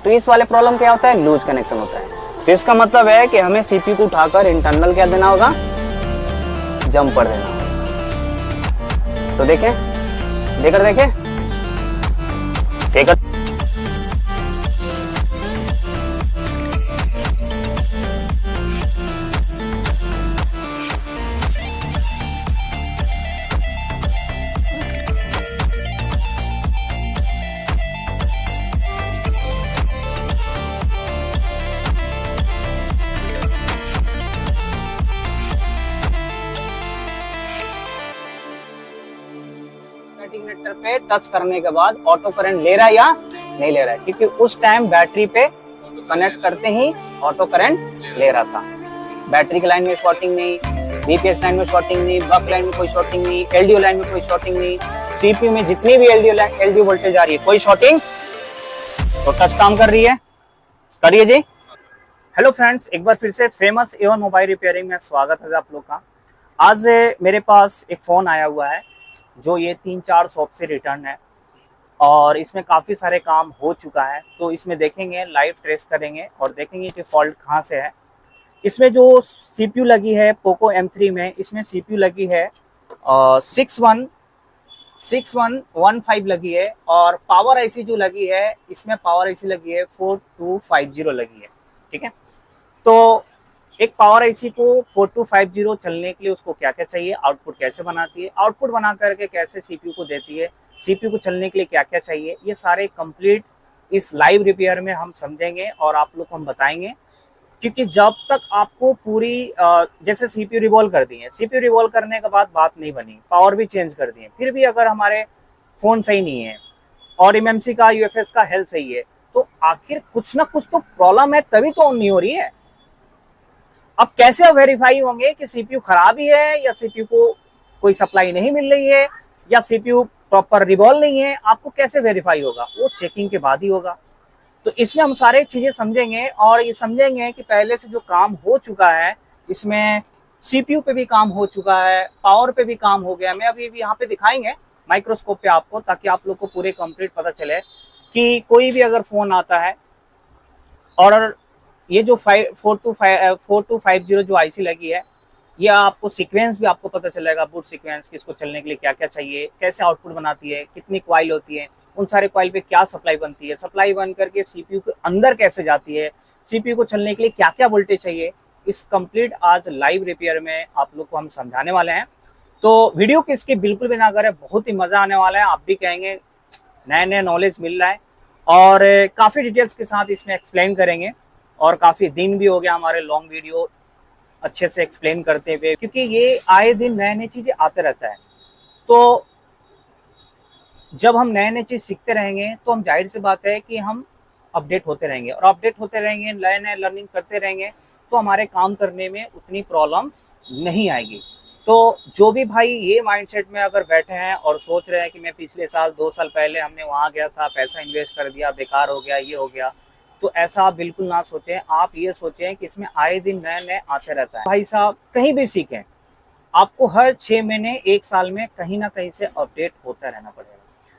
तो इस वाले प्रॉब्लम क्या होता है, लूज कनेक्शन होता है। तो इसका मतलब है कि हमें सीपीयू को उठाकर इंटरनल क्या देना होगा, जंपर देना होगा। तो देखें, देकर देखें, देकर इंडिकेटर पे टच करने के बाद ऑटो करंट ले रहा है या नहीं ले रहा है, क्योंकि उस टाइम बैटरी पे कनेक्ट करते ही ऑटो करंट ले रहा था। बैटरी की लाइन में शॉर्टिंग नहीं, बीपीएस लाइन में शॉर्टिंग नहीं, बक लाइन में कोई शॉर्टिंग नहीं, एलडीओ लाइन में कोई शॉर्टिंग नहीं, सीपीयू में जितनी भी एलडीओ वोल्टेज आ रही है कोई शॉर्टिंग, तो टच काम कर रही है। करिए जी। हेलो फ्रेंड्स, एक बार फिर से फेमस एवन मोबाइल रिपेयरिंग में स्वागत है आप लोग का। आज मेरे पास एक फोन आया हुआ है जो ये 3-4 शॉप से रिटर्न है और इसमें काफ़ी सारे काम हो चुका है। तो इसमें देखेंगे, लाइव ट्रेस करेंगे और देखेंगे कि फॉल्ट कहाँ से है। इसमें जो सीपीयू लगी है पोको M3 में, इसमें सीपीयू लगी है 6115 लगी है और पावर आईसी जो लगी है इसमें पावर आईसी लगी है 4250 लगी है। ठीक है, तो एक पावर आईसी को 4250 चलने के लिए उसको क्या क्या चाहिए, आउटपुट कैसे बनाती है, आउटपुट बना करके कैसे सीपीयू को देती है, सीपीयू को चलने के लिए क्या क्या चाहिए, ये सारे कंप्लीट इस लाइव रिपेयर में हम समझेंगे और आप लोग को हम बताएंगे। क्योंकि जब तक आपको पूरी जैसे सीपीयू रिवॉल्व कर दी है, सीपीयू रिवॉल्व करने के बाद बात नहीं बनी, पावर भी चेंज कर दी है, फिर भी अगर हमारे फोन सही नहीं है और एमएमसी का यूएफएस का हेल्थ सही है, तो आखिर कुछ ना कुछ तो प्रॉब्लम है, तभी तो ऑन नहीं हो रही है। अब कैसे वेरीफाई होंगे कि सीपीयू खराब ही है या सीपीयू को कोई सप्लाई नहीं मिल रही है या सीपीयू प्रॉपर रिवॉल्व नहीं है, आपको कैसे वेरीफाई होगा, वो चेकिंग के बाद ही होगा। तो इसमें हम सारे चीजें समझेंगे और ये समझेंगे कि पहले से जो काम हो चुका है, इसमें सीपीयू पे भी काम हो चुका है, पावर पे भी काम हो गया। मैं अभी यहाँ पे दिखाएंगे माइक्रोस्कोप पे आपको, ताकि आप लोग को पूरे कंप्लीट पता चले कि कोई भी अगर फोन आता है और ये जो 4250 जो आईसी लगी है, ये आपको सीक्वेंस भी आपको पता चलेगा, बूट सीक्वेंस कि इसको चलने के लिए क्या क्या चाहिए, कैसे आउटपुट बनाती है, कितनी कॉइल होती है, उन सारे कॉइल पे क्या सप्लाई बनती है, सप्लाई बन करके सीपीयू के अंदर कैसे जाती है, सीपीयू को चलने के लिए क्या क्या वोल्टेज चाहिए, इस कंप्लीट आज लाइव रिपेयर में आप लोग को हम समझाने वाले हैं। तो वीडियो को इसकी बिल्कुल भी ना करें, बहुत ही मजा आने वाला है। आप भी कहेंगे नए नए नॉलेज मिल रहा है और काफी डिटेल्स के साथ इसमें एक्सप्लेन करेंगे। और काफी दिन भी हो गया हमारे लॉन्ग वीडियो अच्छे से एक्सप्लेन करते हुए, क्योंकि ये आए दिन नए नई चीजें आते रहता है। तो जब हम नए नए चीज सीखते रहेंगे तो हम जाहिर सी बात है कि हम अपडेट होते रहेंगे और अपडेट होते रहेंगे, नए नए लर्निंग करते रहेंगे, तो हमारे काम करने में उतनी प्रॉब्लम नहीं आएगी। तो जो भी भाई ये माइंडसेट में अगर बैठे हैं और सोच रहे हैं कि मैं पिछले साल 2 साल पहले हमने वहाँ गया था, पैसा इन्वेस्ट कर दिया, बेकार हो गया, ये हो गया, तो ऐसा आप बिल्कुल ना सोचें। आप ये सोचें कि इसमें आए दिन नए नए आते रहता है। भाई साहब कहीं भी सीखें, आपको हर 6 महीने 1 साल में कहीं ना कहीं से अपडेट होता रहना पड़ेगा।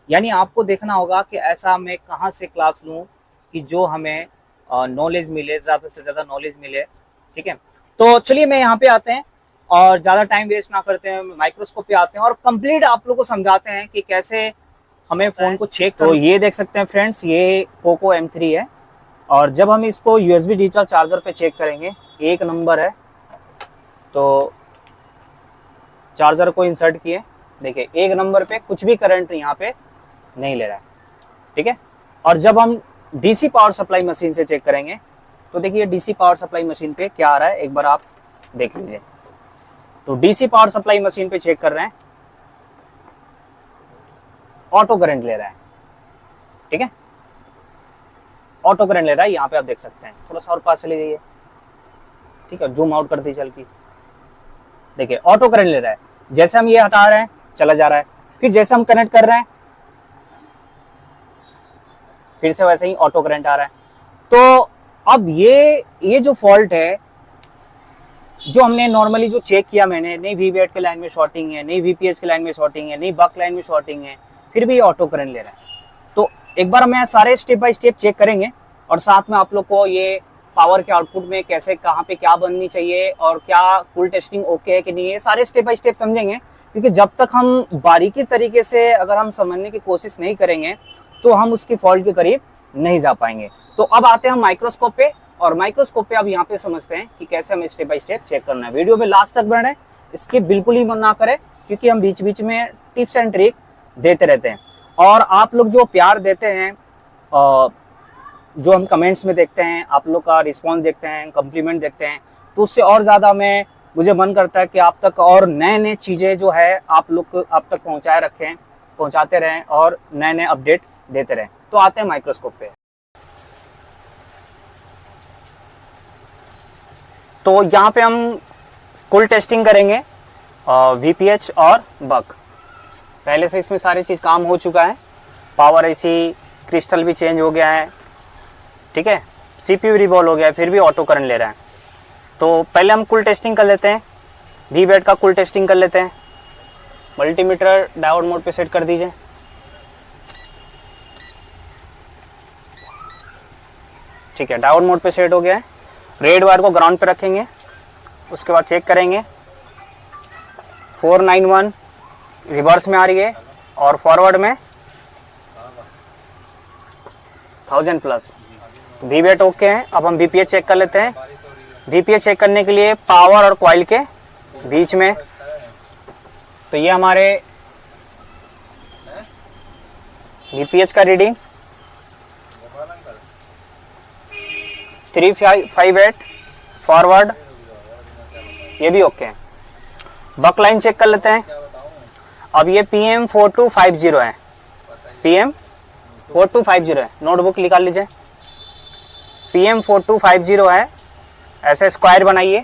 यानी आपको देखना होगा कि ऐसा मैं कहाँ से क्लास लूँ कि जो हमें नॉलेज मिले, ज़्यादा से ज़्यादा नॉलेज मिले। ठीक है, तो चलिए मैं यहाँ पे आते हैं और ज़्यादा टाइम वेस्ट ना करते हैं, माइक्रोस्कोप पे आते हैं और कंप्लीट आप लोग को समझाते हैं कि कैसे हमें फ़ोन को चेक। तो ये देख सकते हैं फ्रेंड्स, ये पोको M3 है और जब हम इसको USB डिजिटल चार्जर पे चेक करेंगे, 1 नंबर है। तो चार्जर को इंसर्ट किए, देखिए 1 नंबर पे कुछ भी करंट यहाँ पे नहीं ले रहा है। ठीक है, और जब हम DC पावर सप्लाई मशीन से चेक करेंगे तो देखिए DC पावर सप्लाई मशीन पे क्या आ रहा है, एक बार आप देख लीजिए। तो DC पावर सप्लाई मशीन पे चेक कर रहे हैं, ऑटो करंट ले रहा है। ठीक है, ऑटो करंट ले रहा है, यहाँ पे आप देख सकते हैं। थोड़ा सा और पास चले जाइए, ठीक है, जूम आउट कर दी चल की, देखिए ऑटो करंट ले रहा है। जैसे हम ये हटा रहे हैं चला जा रहा है, फिर जैसे हम कनेक्ट कर रहे हैं फिर से वैसे ही ऑटो करंट आ रहा है। तो अब ये जो फॉल्ट है, जो हमने नॉर्मली जो चेक किया मैंने, नहीं वीवेट के लाइन में शॉर्टिंग है, नहीं वीपीएस के लाइन में शॉर्टिंग है, नहीं बक लाइन में शॉर्टिंग है, फिर भी ऑटो करंट ले रहा है। तो एक बार हमें सारे स्टेप बाय स्टेप चेक करेंगे और साथ में आप लोग को ये पावर के आउटपुट में कैसे कहाँ पे क्या बननी चाहिए और क्या कूल टेस्टिंग ओके है कि नहीं है, सारे स्टेप बाय स्टेप समझेंगे। क्योंकि जब तक हम बारीकी तरीके से अगर हम समझने की कोशिश नहीं करेंगे तो हम उसकी फॉल्ट के करीब नहीं जा पाएंगे। तो अब आते हैं हम माइक्रोस्कोप पे, और माइक्रोस्कोप पे अब यहाँ पे समझते हैं कि कैसे हमें स्टेप बाय स्टेप चेक करना है। वीडियो में लास्ट तक बढ़े, इसकी बिल्कुल ही मन ना करें, क्योंकि हम बीच बीच में टिप्स एंड ट्रिक देते रहते हैं। और आप लोग जो प्यार देते हैं, जो हम कमेंट्स में देखते हैं, आप लोग का रिस्पॉन्स देखते हैं, कम्प्लीमेंट देखते हैं, तो उससे और ज़्यादा मुझे मन करता है कि आप तक और नए नए चीज़ें जो है आप लोग आप तक पहुँचाते रहें और नए नए अपडेट देते रहें। तो आते हैं माइक्रोस्कोप पे। तो यहाँ पे हम कुल टेस्टिंग करेंगे, VPH और बक। पहले से इसमें सारी चीज़ काम हो चुका है, पावर आईसी क्रिस्टल भी चेंज हो गया है, ठीक है, CPU रिवॉल्व हो गया है, फिर भी ऑटो करंट ले रहा है। तो पहले हम कुल टेस्टिंग कर लेते हैं, VBAT का कुल टेस्टिंग कर लेते हैं। मल्टीमीटर डायोड मोड पे सेट कर दीजिए। ठीक है, डायोड मोड पे सेट हो गया है। रेड वायर को ग्राउंड पे रखेंगे, उसके बाद चेक करेंगे। 491 रिवर्स में आ रही है और फॉरवर्ड में 1000 प्लस। VBAT ओके है। अब हम VPH चेक कर लेते हैं। VPH चेक करने के लिए पावर और कॉइल के बीच में, तो ये हमारे VPH का रीडिंग 358 फॉरवर्ड, ये भी ओके है। बक लाइन चेक कर लेते हैं। अब ये PM4250 है, PM4250 है, नोटबुक निकाल लीजिए। PM4250 है। ऐसे स्क्वायर बनाइए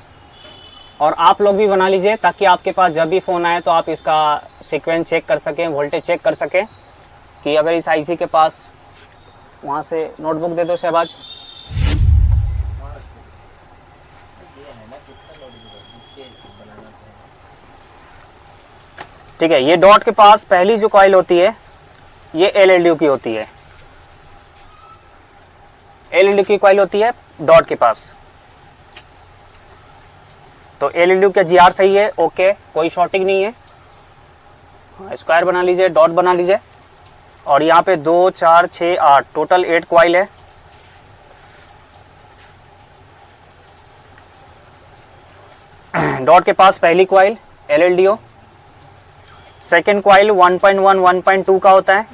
और आप लोग भी बना लीजिए, ताकि आपके पास जब भी फ़ोन आए तो आप इसका सीक्वेंस चेक कर सकें, वोल्टेज चेक कर सकें। कि अगर इस आईसी के पास, वहाँ से नोटबुक दे दो शहबाज। ठीक है, ये डॉट के पास पहली जो कॉइल होती है ये LLDO की होती है, LLDO की कॉइल होती है डॉट के पास। तो LLDO का GR सही है, ओके, कोई शॉर्टिंग नहीं है। स्क्वायर बना लीजिए, डॉट बना लीजिए। और यहाँ पे 2 4 6 8 टोटल 8 कॉइल है। डॉट के पास पहली कॉइल LLDO, सेकेंड कॉइल 1.1 1.2 का होता है,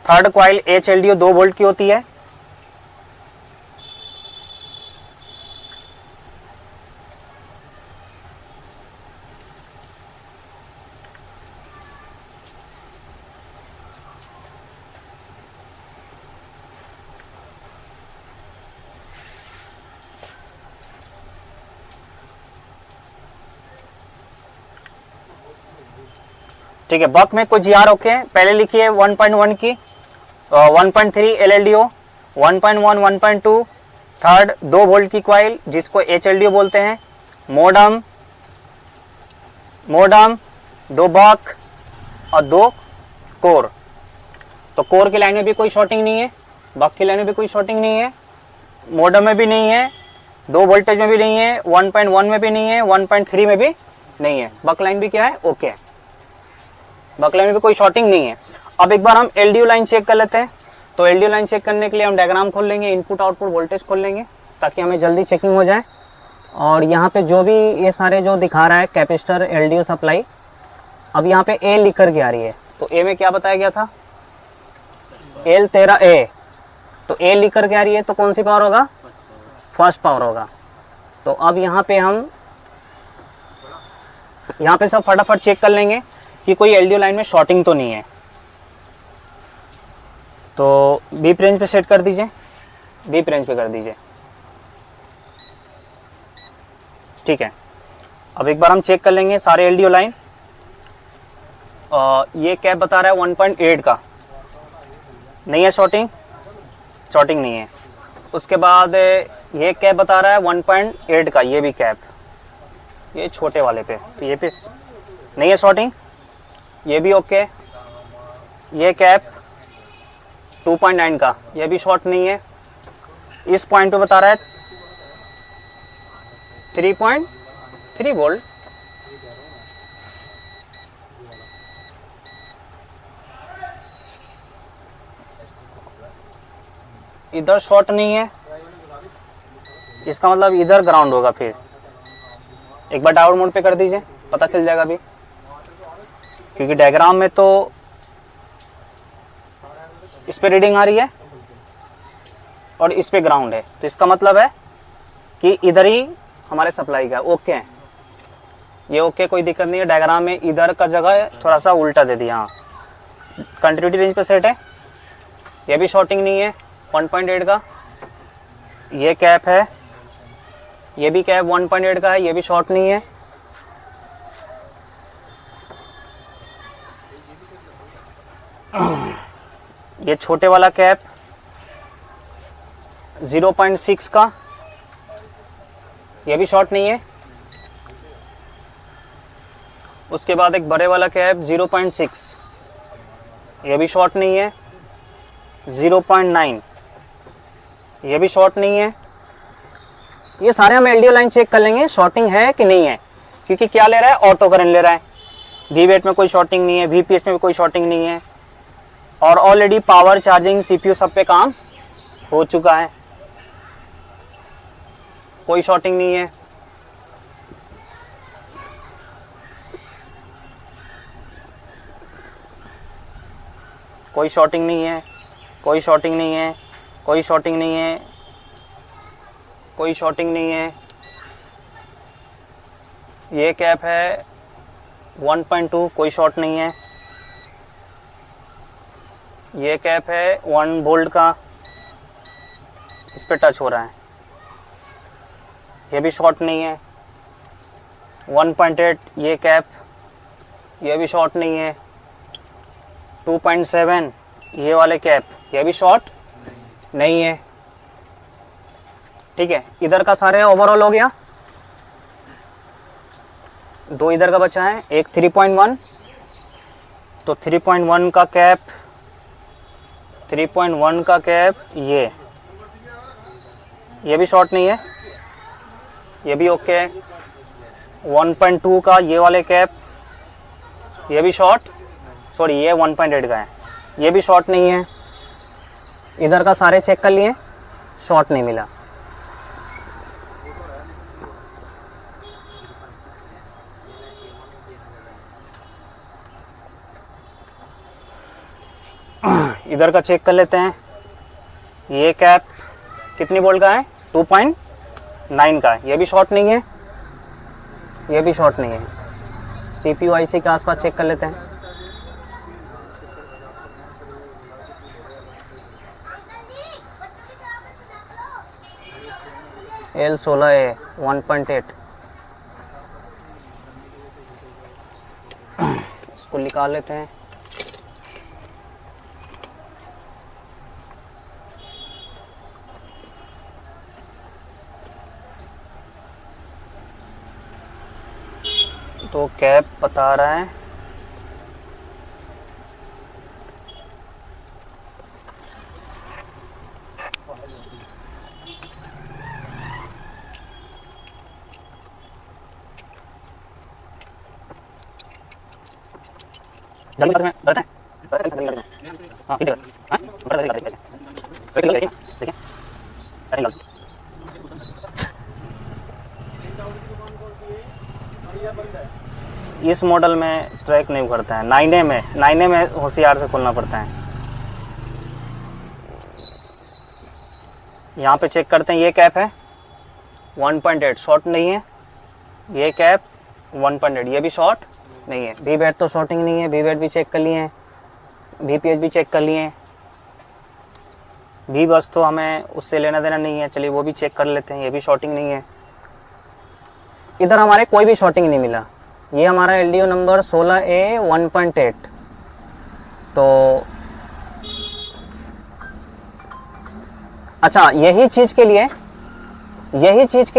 थर्ड कॉइल HLDO 2 वोल्ट की होती है। ठीक है, बक में कुछ GR ओके है। पहले लिखिए 1.1 की, 1.3 LLDO, 1.1 1.2, थर्ड 2 वोल्ट की कॉइल जिसको HLDO बोलते हैं, मोडम 2 बक और 2 कोर। तो कोर की लाइन में भी कोई शॉर्टिंग नहीं है, बक की लाइन में भी कोई शॉर्टिंग नहीं है, मोडम में भी नहीं है, 2 वोल्टेज में भी नहीं है, 1.1 में भी नहीं है, 1.3 में भी नहीं है। बक लाइन भी क्या है, ओके है, बक लाइन में भी कोई शॉर्टिंग नहीं है। अब एक बार हम LDO लाइन चेक कर लेते हैं। तो LDO लाइन चेक करने के लिए हम डायग्राम खोल लेंगे, इनपुट आउटपुट वोल्टेज खोल लेंगे, ताकि हमें जल्दी चेकिंग हो जाए। और यहाँ पे जो भी ये सारे जो दिखा रहा है कैपेसिटर LDO सप्लाई, अब यहाँ पे A लिख करके आ रही है। तो A में क्या बताया गया था, L13A। तो A लिख करके आ रही है, तो कौन सी पावर होगा, फर्स्ट पावर होगा। तो अब यहाँ पे हम सब फटाफट चेक कर लेंगे कि कोई LDO लाइन में शॉर्टिंग तो नहीं है। तो बीप रेंज पे सेट कर दीजिए, बीप रेंज पे कर दीजिए। ठीक है, अब एक बार हम चेक कर लेंगे सारे LDO लाइन। ये कैप बता रहा है 1.8 का, नहीं है शॉर्टिंग नहीं है। उसके बाद ये कैप बता रहा है 1.8 का, ये भी कैप, ये छोटे वाले पे, तो ये पे नहीं है शॉर्टिंग, ये भी ओके। ये कैप 2.9 का, ये भी शॉर्ट नहीं है। इस पॉइंट पे बता रहा है 3.3 वोल्ट। इधर शॉर्ट नहीं है, इसका मतलब इधर ग्राउंड होगा। फिर एक बार डायोड मोड पे कर दीजिए, पता चल जाएगा अभी, क्योंकि डायग्राम में तो इस पे रीडिंग आ रही है और इस पे ग्राउंड है, तो इसका मतलब है कि इधर ही हमारे सप्लाई का ओके है। ये ओके, कोई दिक्कत नहीं है। डायग्राम में इधर का जगह थोड़ा सा उल्टा दे दिया। हाँ, कंटिन्यूटी रेंज पे सेट है। ये भी शॉर्टिंग नहीं है 1.8 का। ये कैप है, ये भी कैप 1.8 का है, ये भी शॉर्ट नहीं है। ये छोटे वाला कैप 0.6 का, ये भी शॉर्ट नहीं है। उसके बाद एक बड़े वाला कैप 0.6, ये भी शॉर्ट नहीं है। 0.9, ये भी शॉर्ट नहीं है। ये सारे हम एलडीओ लाइन चेक कर लेंगे शॉर्टिंग है कि नहीं है, क्योंकि क्या ले रहा है, ऑटो करंट ले रहा है। वीवेट में कोई शॉर्टिंग नहीं है, वीपीएस में भी कोई शॉर्टिंग नहीं है, और ऑलरेडी पावर चार्जिंग सीपीयू सब पे काम हो चुका है, कोई शॉर्टिंग नहीं है। कोई शॉर्टिंग नहीं है, कोई शॉर्टिंग नहीं है, कोई शॉर्टिंग नहीं है, कोई शॉर्टिंग नहीं है। ये कैप है 1.2, कोई शॉर्ट नहीं है। ये कैप है 1 वोल्ट का, इस पे टच हो रहा है, ये भी शॉर्ट नहीं है। 1.8 ये कैप, ये भी शॉर्ट नहीं है। 2.7 ये वाले कैप, ये भी शॉर्ट नहीं है। ठीक है, इधर का सारे ओवरऑल हो गया। 2 इधर का बचा है, एक 3.1, तो 3.1 का कैप, 3.1 का कैप ये भी शॉर्ट नहीं है, ये भी ओके है। 1.2 का ये वाले कैप, ये भी शॉर्ट, सॉरी ये 1.8 का है, ये भी शॉर्ट नहीं है। इधर का सारे चेक कर लिए, शॉर्ट नहीं मिला। इधर का चेक कर लेते हैं। ये कैप कितनी वोल्ट का है, 2.9 का है, ये भी शॉर्ट नहीं है, ये भी शॉर्ट नहीं है। सीपीयू आईसी के आसपास चेक कर लेते हैं। L16A 1.8, इसको निकाल लेते हैं। तो कैप बता रहा है जल्दी करते हैं, हाँ ठीक है, हाँ देखिए ऐसे निकाल। इस मॉडल में ट्रैक नहीं करता है, 9A में होशियार से खोलना पड़ता है। यहाँ पे चेक करते हैं। ये कैप है 1.8, शॉर्ट नहीं है। ये कैप 1.8, ये भी शॉर्ट नहीं है। वीवेट तो शॉर्टिंग नहीं है, वीवेट भी चेक कर लिए हैं, वीपीएच भी चेक कर लिए हैं। वी बस तो हमें उससे लेना देना नहीं है, चलिए वो भी चेक कर लेते हैं, ये भी शॉर्टिंग नहीं है। इधर हमारे कोई भी शॉर्टिंग नहीं मिला। ये हमारा एलडीओ नंबर 16A 1.8। तो अच्छा, यही चीज के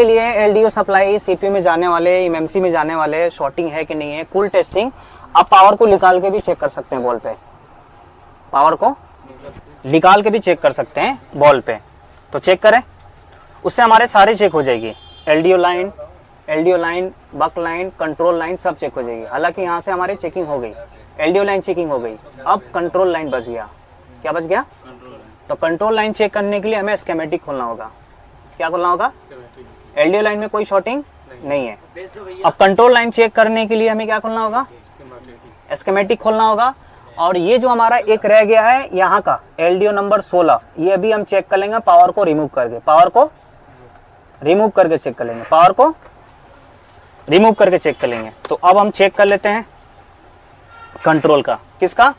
लिए एलडीओ सप्लाई सीपीयू में जाने वाले, एमएमसी में जाने वाले शॉर्टिंग है कि नहीं है, कूल टेस्टिंग। आप पावर को निकाल के भी चेक कर सकते हैं, बॉल पे पावर को निकाल के भी चेक कर सकते हैं बॉल पे। तो चेक करें, उससे हमारे सारे चेक हो जाएगी, एलडीओ लाइन, बक लाइन, कंट्रोल लाइन सब चेक हो जाएगी। हालांकि यहाँ से हमारी चेकिंग हो गई, एलडीओ लाइन चेकिंग हो गई, अब कंट्रोल लाइन बच गया। क्या बच गया? तो कंट्रोल लाइन चेक करने के लिए हमें स्कीमेटिक खोलना होगा। क्या खोलना होगा? एलडीओ लाइन में कोई शॉर्टिंग नहीं है। अब कंट्रोल लाइन चेक करने के लिए हमें क्या खोलना होगा? स्कीमेटिक खोलना होगा। और ये जो हमारा एक रह गया है यहाँ का एलडीओ नंबर 16, ये भी हम चेक कर लेंगे पावर को रिमूव करके, चेक कर लेंगे, पावर को रिमूव करके चेक कर लेंगे। तो अब हम चेक कर लेते हैं कंट्रोल का, किसका?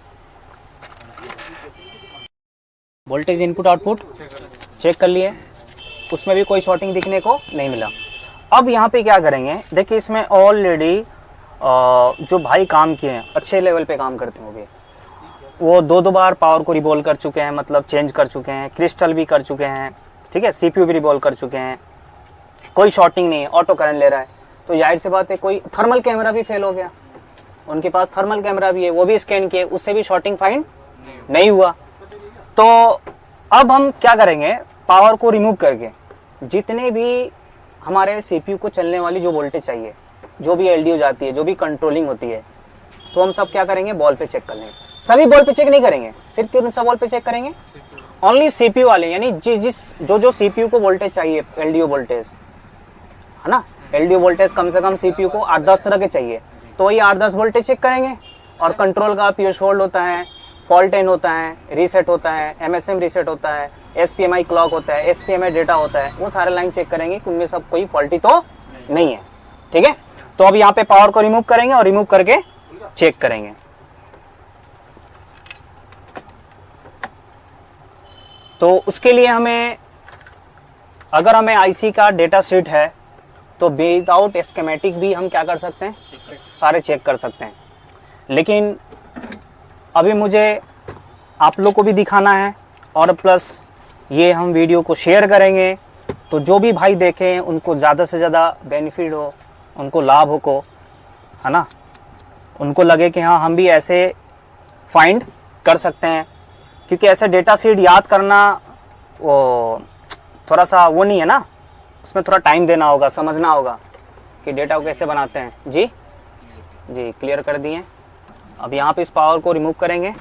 वोल्टेज इनपुट आउटपुट चेक कर लिए, उसमें भी कोई शॉर्टिंग दिखने को नहीं मिला। अब यहाँ पे क्या करेंगे, देखिए इसमें ऑलरेडी जो भाई काम किए हैं अच्छे लेवल पे काम करते होंगे, वो दो बार पावर को रिवॉल्व कर चुके हैं, मतलब चेंज कर चुके हैं, क्रिस्टल भी कर चुके हैं, ठीक है, सीपीयू भी रिवॉल्व कर चुके हैं, कोई शॉर्टिंग नहीं है, ऑटो करंट ले रहा है। तो जाहिर सी बात है कोई थर्मल कैमरा भी फेल हो गया, उनके पास थर्मल कैमरा भी है, वो भी स्कैन किए, उससे भी शॉर्टिंग फाइंड नहीं हुआ। तो अब हम क्या करेंगे, पावर को रिमूव करके जितने भी हमारे सीपीयू को चलने वाली जो वोल्टेज चाहिए, जो भी एलडीओ जाती है, जो भी कंट्रोलिंग होती है, तो हम सब क्या करेंगे, बॉल पे चेक कर लेंगे। सभी बॉल पे चेक नहीं करेंगे, सिर्फ कौन सा बॉल पे चेक करेंगे? ओनली सीपीयू वाले, यानी जो सीपीयू को वोल्टेज चाहिए, एलडीओ वोल्टेज है ना, एलडीओ वोल्टेज कम से कम सीपीयू को 8-10 तरह के चाहिए, तो वही 8-10 वोल्टेज चेक करेंगे। और कंट्रोल का प्योर होल्ड होता है, फॉल्ट इन होता है, रीसेट होता है, एमएसएम रीसेट होता है, एसपीएमआई क्लॉक होता है, एसपीएमआई डेटा होता है, वो सारे लाइन चेक करेंगे कि उनमें सब कोई फॉल्टी तो नहीं है। ठीक है, तो अब यहाँ पे पावर को रिमूव करेंगे और रिमूव करके चेक करेंगे। तो उसके लिए हमें, अगर हमें आईसी का डेटा शीट है तो विदाउट स्कीमेटिक भी हम क्या कर सकते हैं, सारे चेक कर सकते हैं। लेकिन अभी मुझे आप लोग को भी दिखाना है और प्लस ये हम वीडियो को शेयर करेंगे, तो जो भी भाई देखें उनको ज़्यादा से ज़्यादा बेनिफिट हो, उनको लाभ हो को, है ना, उनको लगे कि हाँ हम भी ऐसे फाइंड कर सकते हैं। क्योंकि ऐसे डेटा शीट याद करना वो थोड़ा सा वो नहीं है ना, उसमें थोड़ा टाइम देना होगा, समझना होगा कि डेटा को कैसे बनाते हैं। जी क्लियर कर दिए। अब यहाँ पे इस पावर को रिमूव करेंगे।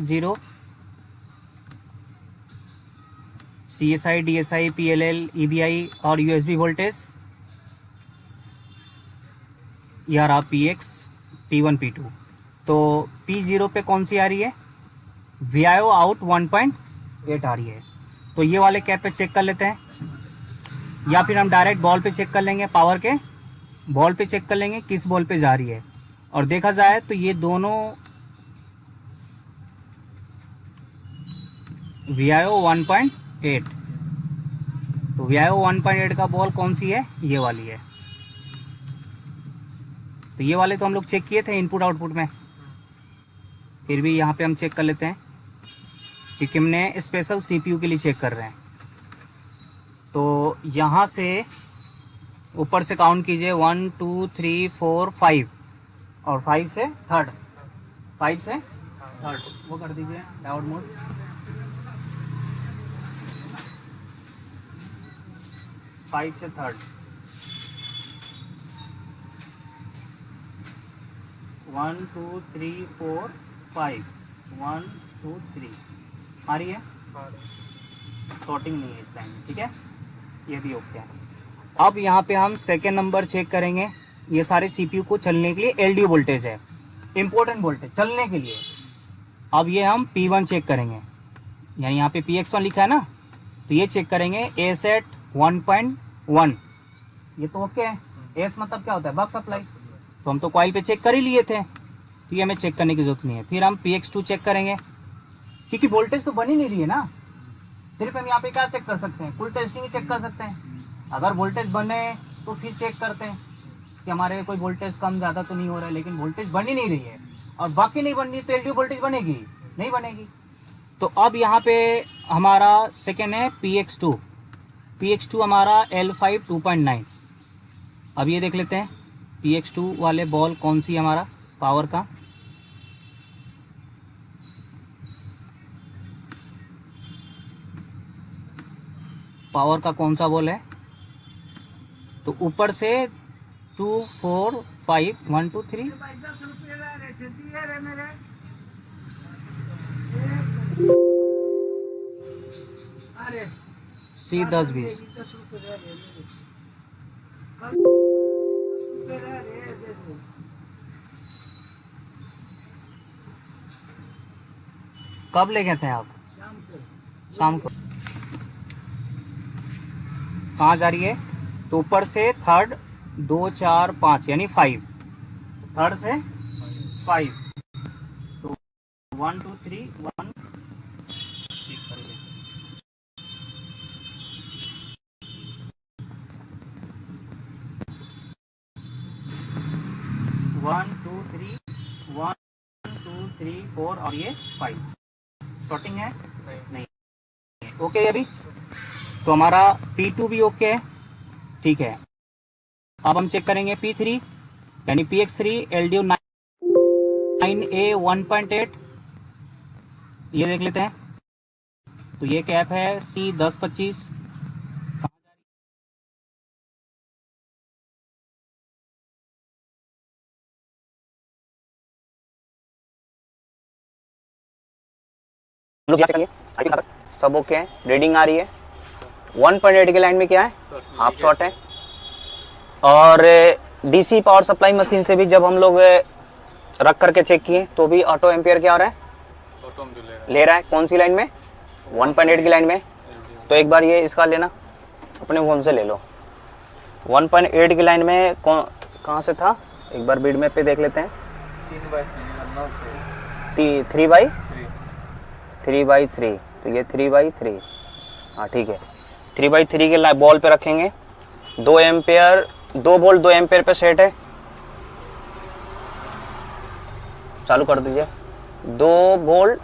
Zero CSI, DSI, PLL, EBI और USB वोल्टेज, या रहा PX, P1, P2। तो P0 पे कौन सी आ रही है, VIO आउट 1.8 आ रही है। तो ये वाले कैप पे चेक कर लेते हैं, या फिर हम डायरेक्ट बॉल पे चेक कर लेंगे, पावर के बॉल पे चेक कर लेंगे किस बॉल पे जा रही है। और देखा जाए तो ये दोनों VIO 1.8, तो VIO 1.8 का बॉल कौन सी है, ये वाली है। तो ये वाले तो हम लोग चेक किए थे इनपुट आउटपुट में, फिर भी यहाँ पे हम चेक कर लेते हैं क्योंकि हमने स्पेशल CPU के लिए चेक कर रहे हैं। तो यहाँ से ऊपर से काउंट कीजिए 1 2 3 4 5 और 5 से थर्ड, 5 से थर्ड वो कर दीजिए डाउन मोड। 5 से थर्ड, 1 2 3 4 5, 1 2 3 आ रही है, शॉर्टिंग नहीं है इस टाइम में। ठीक है, ये भी ओके है। अब यहाँ पे हम सेकेंड नंबर चेक करेंगे। ये सारे CPU को चलने के लिए LDO वोल्टेज है, इंपॉर्टेंट वोल्टेज चलने के लिए। अब ये हम P1 चेक करेंगे, यानी यहाँ पे PX1 लिखा है ना, तो ये चेक करेंगे A सेट 1.1, ये तो ओके है। एस मतलब क्या होता है, बक सप्लाई, तो हम तो कॉइल पे चेक कर ही लिए थे, तो ये हमें चेक करने की जरूरत नहीं है। फिर हम PX2 चेक करेंगे, क्योंकि वोल्टेज तो बन ही नहीं रही है ना, सिर्फ हम यहाँ पे क्या चेक कर सकते हैं, कुल टेस्टिंग ही चेक कर सकते हैं। अगर वोल्टेज बने तो फिर चेक करते हैं कि हमारे कोई वोल्टेज कम ज़्यादा तो नहीं हो रहा है, लेकिन वोल्टेज बन ही नहीं रही है और बाकी नहीं बन रही तो एलडीओ वोल्टेज बनेगी नहीं बनेगी। तो अब यहाँ पे हमारा सेकेंड है PX2 हमारा L5 2.9। अब ये देख लेते हैं PX2 वाले बॉल कौन सी है हमारा पावर का, पावर का कौन सा बॉल है, तो ऊपर से 2 4 5 1 2 3 C 10 20 कब ले गए थे आप, शाम को। कहाँ जा रही है, तो ऊपर से थर्ड 2 4 5 यानी 5, थर्ड से 5, तो 1 2 3 1 1 2 3 1 2 3 4 और ये 5, शॉर्टिंग है नहीं, ओके अभी तो हमारा P2 भी ओके है, ठीक है। अब हम चेक करेंगे P3 यानी PX3 LDO 9A 1.8, ये देख लेते हैं, तो ये कैप है C 10 25, सब ओके है, रीडिंग आ रही है। 1.8 की लाइन में क्या है, हाफ शॉर्ट है। और डीसी पावर सप्लाई मशीन से भी जब हम लोग रख करके चेक किए तो भी ऑटो एम्पियर क्या हो रहा है, ऑटो ले रहा है। कौन सी लाइन में, 1.8 की लाइन में। तो एक बार ये इसका लेना, अपने फोन से ले लो। 1.8 की लाइन में कहाँ से था, एक बार बीड मैप पे देख लेते हैं। 3/3, तो ये 3/3, हाँ ठीक है। 3/3 के बॉल पे रखेंगे, 2 एम्पेयर 2 वोल्ट 2 एम्पेयर पे सेट है, चालू कर दीजिए। 2 वोल्ट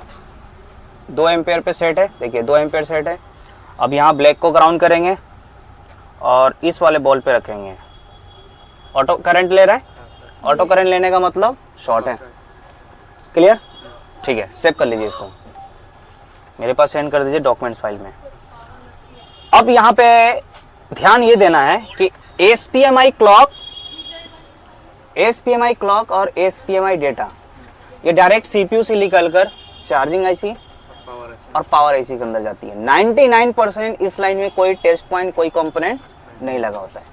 2 एम्पेयर पे सेट है, देखिए 2 एम्पेयर सेट है। अब यहाँ ब्लैक को ग्राउंड करेंगे और इस वाले बॉल पे रखेंगे। ऑटो करंट ले रहा है, ऑटो करंट लेने का मतलब शॉर्ट है। क्लियर, ठीक है, सेव कर लीजिए इसको, मेरे पास सेंड कर दीजिए डॉक्यूमेंट्स फाइल में। अब यहाँ पे ध्यान ये देना है कि SPMI क्लॉक और SPMI डेटा ये डायरेक्ट CPU से निकलकर चार्जिंग IC और पावर IC के अंदर जाती है। 99% इस लाइन में कोई टेस्ट पॉइंट, कोई कंपोनेंट नहीं लगा होता है।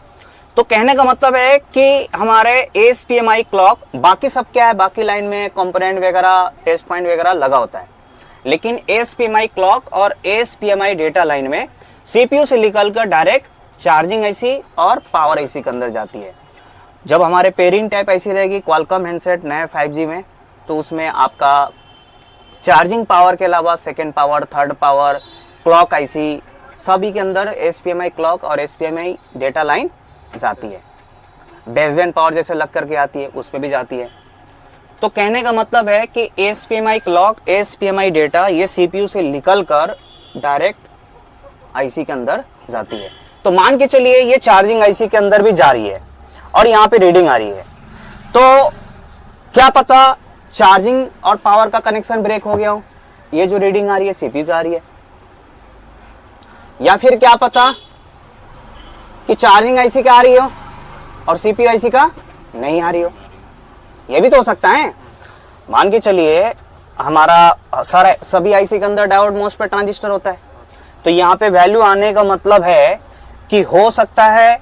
तो कहने का मतलब है कि हमारे SPMI क्लॉक, बाकी सब क्या है, बाकी लाइन में कंपोनेंट वगैरह, टेस्ट पॉइंट वगैरह लगा होता है, लेकिन SPMI क्लॉक और SPMI डेटा लाइन में CPU से निकलकर डायरेक्ट चार्जिंग IC और पावर IC के अंदर जाती है। जब हमारे पेयरिंग टाइप IC रहेगी क्वालकॉम हैंडसेट नए 5G में, तो उसमें आपका चार्जिंग पावर के अलावा second power, third power, clock IC सभी के अंदर SPMI क्लॉक और SPMI डेटा लाइन जाती है। बेसबैंड पावर जैसे लग करके आती है, उसमें भी जाती है। तो कहने का मतलब है कि SPMI क्लॉक, SPMI डेटा ये CPU से निकलकर डायरेक्ट IC के अंदर जाती है। तो मान के चलिए ये चार्जिंग IC के अंदर भी जा रही है और यहाँ पे रीडिंग आ रही है, तो क्या पता चार्जिंग और पावर का कनेक्शन ब्रेक हो गया हो, ये जो रीडिंग आ रही है CPU से आ रही है, या फिर क्या पता कि चार्जिंग IC का आ रही हो और CPU IC का नहीं आ रही हो, ये भी तो हो सकता है। मान के चलिए हमारा सारा सभी IC के अंदर डायोड, मॉसफेट, ट्रांजिस्टर होता है, तो यहाँ पे वैल्यू आने का मतलब है कि हो सकता है।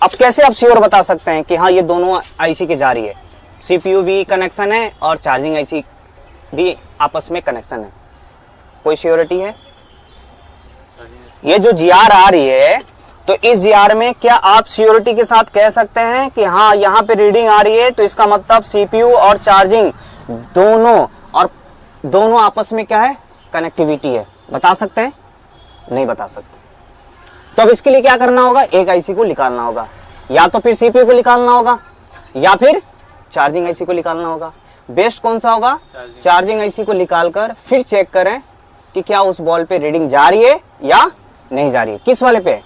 अब कैसे आप श्योर बता सकते हैं कि हाँ ये दोनों IC की जा रही है, CPU भी कनेक्शन है और चार्जिंग IC भी आपस में कनेक्शन है। कोई श्योरिटी है? ये जो GR आ रही है, तो इस GR में क्या आप श्योरिटी के साथ कह सकते हैं कि हाँ यहाँ पे रीडिंग आ रही है तो इसका मतलब CPU और चार्जिंग दोनों आपस में क्या है, कनेक्टिविटी है? बता सकते हैं? नहीं बता सकते। तो अब इसके लिए क्या करना होगा, एक IC को निकालना होगा, या तो फिर CPU को निकालना होगा या फिर चार्जिंग IC को निकालना होगा। बेस्ट कौन सा होगा? चार्जिंग IC को निकालकर फिर चेक करें कि क्या उस बॉल पे रीडिंग जा रही है या नहीं जा रही है। किस वाले पे?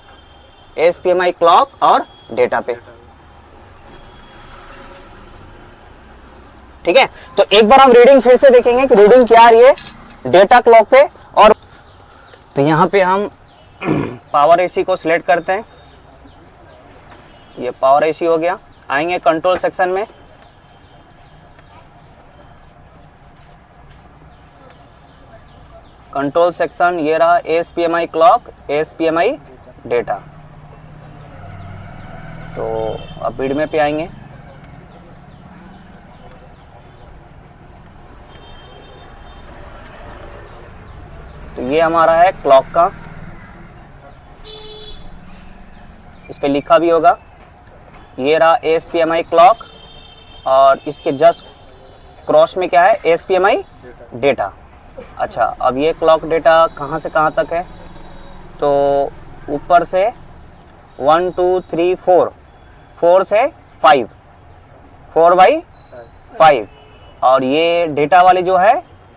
SPMI क्लॉक और डेटा पे। ठीक है, तो एक बार हम रीडिंग फिर से देखेंगे कि रीडिंग क्या आ रही है डेटा क्लॉक पे। और तो यहां पे हम पावर AC को सिलेक्ट करते हैं, ये पावर AC हो गया। आएंगे कंट्रोल सेक्शन में, कंट्रोल सेक्शन ये रहा, SPMI क्लॉक, SPMI डेटा। तो अब बिडमे पे आएंगे, तो ये हमारा है क्लॉक का, इस पे लिखा भी होगा, ये रहा SPMI क्लॉक और इसके जस्ट क्रॉस में क्या है, SPMI डेटा। अच्छा, अब ये क्लॉक डेटा कहाँ से कहाँ तक है? तो ऊपर से 1 2 3 4, 4 से 5, 4/5, और ये डेटा वाली जो है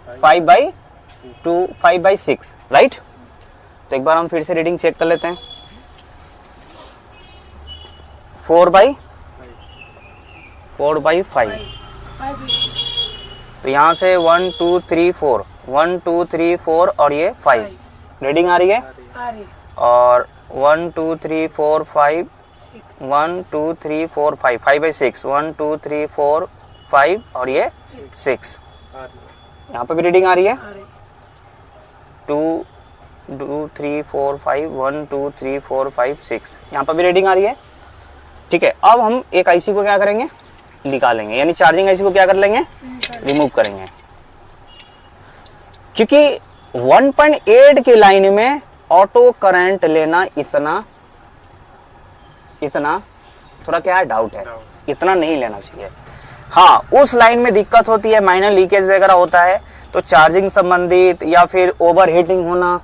5/2, 5/6, राइट। तो एक बार हम फिर से रीडिंग चेक कर लेते हैं। 4/5, तो यहाँ से 1 2 3 4, 1 2 3 4 और ये 5 रीडिंग आ रही है, और 1 2 3 4 5, 1 2 3 4 5, 5/6, 1 2 3 4 5 और ये 6, यहाँ पे भी रीडिंग आ रही है। 2 2 3 4 5, 1 2 3 4 5 6, यहाँ पर भी रीडिंग आ रही है। ठीक है, अब हम एक IC को क्या करेंगे, निकालेंगे, यानी चार्जिंग IC को क्या कर लेंगे, रिमूव करेंगे। क्योंकि 1.8 की लाइन में ऑटो करंट लेना इतना थोड़ा क्या है, डाउट है, इतना नहीं लेना चाहिए। हाँ, उस लाइन में दिक्कत होती है, माइनर लीकेज वगैरह होता है, तो चार्जिंग संबंधित या फिर ओवर हीटिंग होना,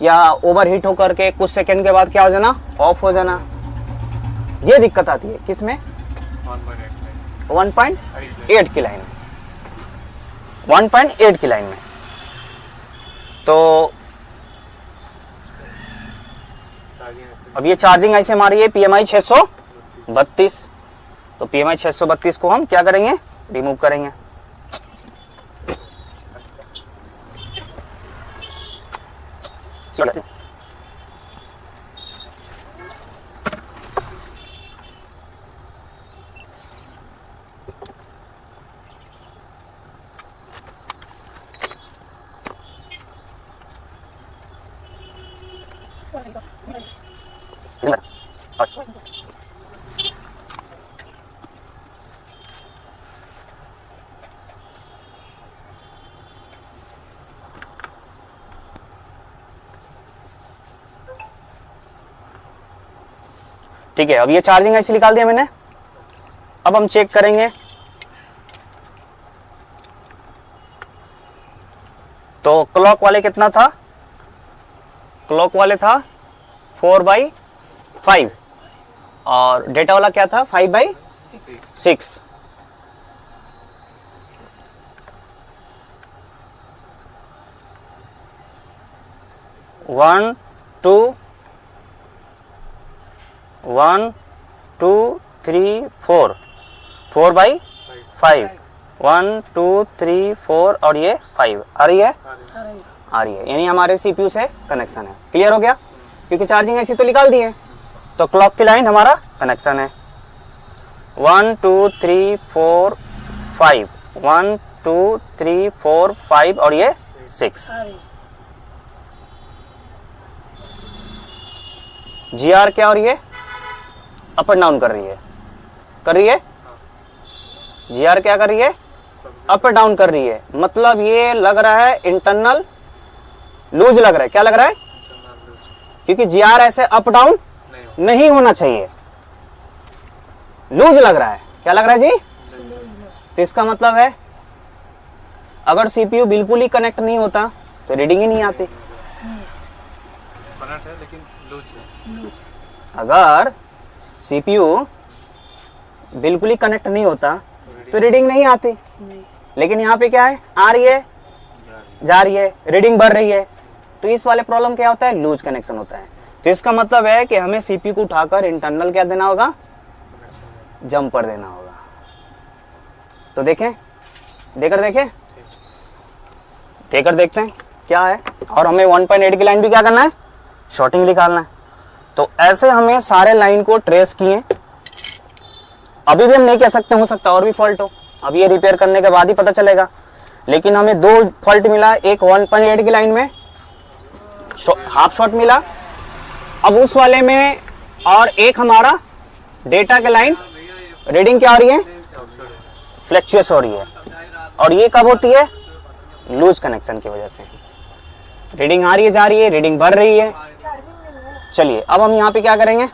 या ओवर हीट होकर के कुछ सेकंड के बाद क्या हो जाना, ऑफ हो जाना, ये दिक्कत आती है। किसमें? 1.8 की लाइन में, 1.8 की लाइन में। तो अब ये चार्जिंग ऐसे हमारी है PMI 632, तो PMI 632 को हम क्या करेंगे, रिमूव करेंगे। चलो, ठीक है, अब ये चार्जिंग ऐसे निकाल दिया मैंने। अब हम चेक करेंगे, तो क्लॉक वाले कितना था, क्लॉक वाले था 4/5 और डेटा वाला क्या था, 5/6। वन टू थ्री फोर, 4/5, 1 2 3 4 और ये 5 आ रही है, आ रही है, यानी हमारे CPU से कनेक्शन है। क्लियर हो गया? क्योंकि चार्जिंग ऐसी तो निकाल दी है, तो क्लॉक की लाइन हमारा कनेक्शन है। 1 2 3 4 5, 1 2 3 4 5 और ये 6। GR क्या हो रही है, अप एंड डाउन कर रही है, GR क्या कर रही है, अप एंड डाउन कर रही है। मतलब ये लग रहा है इंटरनल लूज लग रहा है, क्या लग रहा है? क्योंकि जीआर ऐसे अप डाउन नहीं होना चाहिए, लूज लग रहा है। क्या लग रहा है जी? तो इसका मतलब है अगर सीपीयू बिल्कुल ही कनेक्ट नहीं होता तो रीडिंग ही नहीं आती। कनेक्ट है लेकिन लूज है। अगर सीपीयू बिल्कुल ही कनेक्ट नहीं होता तो रीडिंग नहीं आती, लेकिन यहाँ पे क्या है, आ रही है, जा रही है, रीडिंग बढ़ रही है। तो इस वाले प्रॉब्लम क्या होता है? लूज कनेक्शन होता है। तो इसका मतलब है कि हमें सीपीयू को उठाकर इंटरनल क्या देना होगा? जंपर देना होगा। तो देखें, देकर देखते हैं क्या है। और हमें 1.8 की लाइन भी क्या करना है? शॉर्टिंग निकालना है। तो ऐसे हमें सारे लाइन को ट्रेस किए। अभी भी हम नहीं कह सकते, हो सकता और भी फॉल्ट हो, अभी ये रिपेयर करने के बाद ही पता चलेगा। लेकिन हमें 2 फॉल्ट मिला, एक 1.8 की लाइन में हाफ शॉर्ट मिला, अब उस वाले में, और एक हमारा डेटा के लाइन रीडिंग क्या हो रही है? फ्लक्चुएस हो रही है। और ये कब होती है? लूज कनेक्शन की वजह से। रीडिंग आ रही है, जा रही है, रीडिंग बढ़ रही है। चलिए अब हम यहाँ पे क्या करेंगे?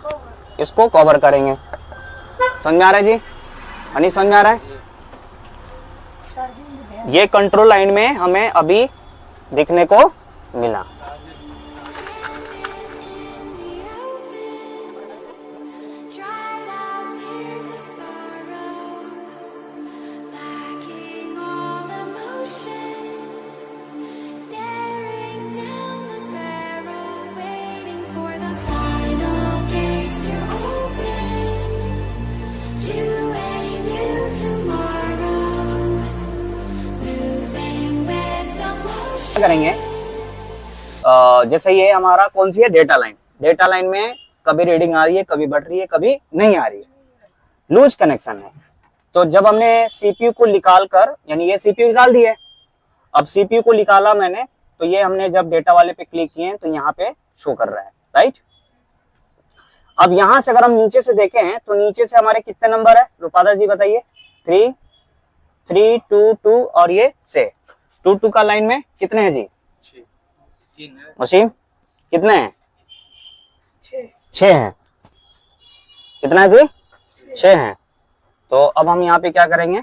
इसको कवर करेंगे। समझ में आ रहा है जी? हनी समझ में आ रहा है? ये कंट्रोल लाइन में हमें अभी दिखने को मिला। करेंगे जैसे ये हमारा कौन सी है? Data line. डेटा लाइन में कभी रीडिंग आ रही है, कभी बढ़ रही है, कभी नहीं आ रही है, लूज कनेक्शन है। तो जब हमने सीपीयू को निकाल कर, यानी ये सीपीयू निकाल दी है, अब सीपीयू को निकाला मैंने, तो ये हमने जब डेटा वाले पे क्लिक किए तो यहाँ पे शो कर रहा है, राइट। अब यहां से अगर हम नीचे से देखें तो नीचे से हमारे कितने नंबर है? रूपादर जी बताइए। 3 3 2 2 और ये 6 2 2 का लाइन में कितने हैं जी? 3 है। वसीम कितने हैं? 6 हैं। कितना है जी? 6 हैं। तो अब हम यहाँ पे क्या करेंगे?